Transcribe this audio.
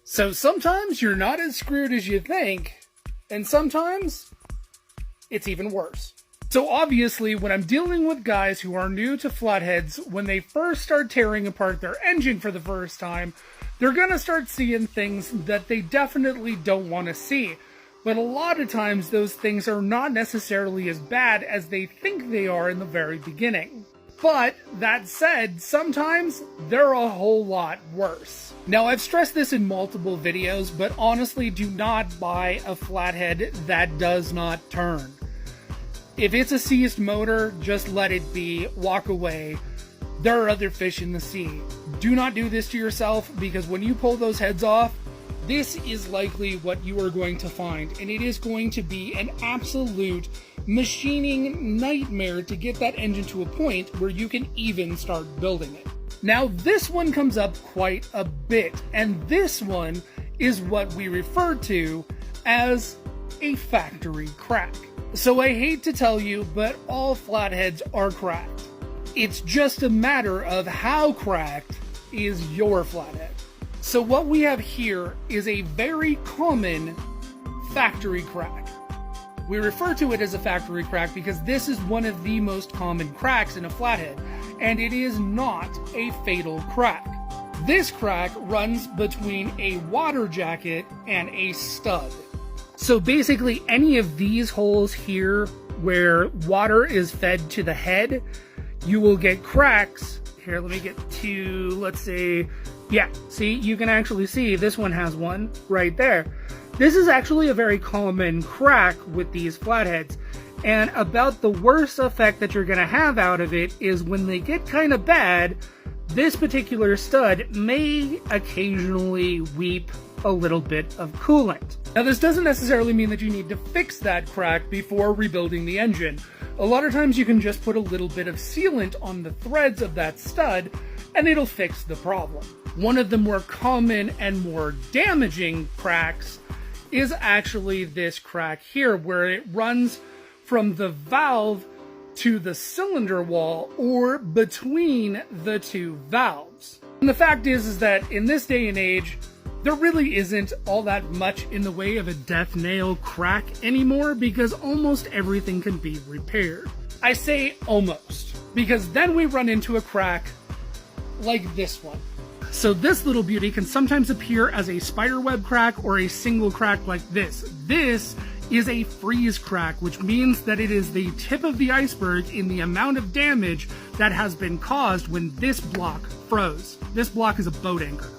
So sometimes you're not as screwed as you think, and sometimes it's even worse. So obviously, when I'm dealing with guys who are new to flatheads, when they first start tearing apart their engine for the first time, they're gonna start seeing things that they definitely don't want to see. But a lot of times those things are not necessarily as bad as they think they are in the very beginning. But that said, sometimes they're a whole lot worse. Now, I've stressed this in multiple videos, but honestly, do not buy a flathead that does not turn. If it's a seized motor, just let it be, walk away. There are other fish in the sea. Do not do this to yourself, because when you pull those heads off, this is likely what you are going to find, and it is going to be an absolute machining nightmare to get that engine to a point where you can even start building it. Now, this one comes up quite a bit, and this one is what we refer to as a factory crack. So I hate to tell you, but all flatheads are cracked. It's just a matter of how cracked is your flathead. So what we have here is a very common factory crack. We refer to it as a factory crack because this is one of the most common cracks in a flathead, and it is not a fatal crack. This crack runs between a water jacket and a stud. So basically any of these holes here where water is fed to the head, you will get cracks. Here, let me get to, let's say, yeah, see, you can actually see this one has one right there. This is actually a very common crack with these flatheads, and about the worst effect that you're going to have out of it is when they get kind of bad, this particular stud may occasionally weep a little bit of coolant. Now, this doesn't necessarily mean that you need to fix that crack before rebuilding the engine. A lot of times you can just put a little bit of sealant on the threads of that stud and it'll fix the problem. One of the more common and more damaging cracks is actually this crack here, where it runs from the valve to the cylinder wall or between the two valves. And the fact is that in this day and age, there really isn't all that much in the way of a death nail crack anymore, because almost everything can be repaired. I say almost, because then we run into a crack like this one. So this little beauty can sometimes appear as a spiderweb crack or a single crack like this. This is a freeze crack, which means that it is the tip of the iceberg in the amount of damage that has been caused when this block froze. This block is a boat anchor.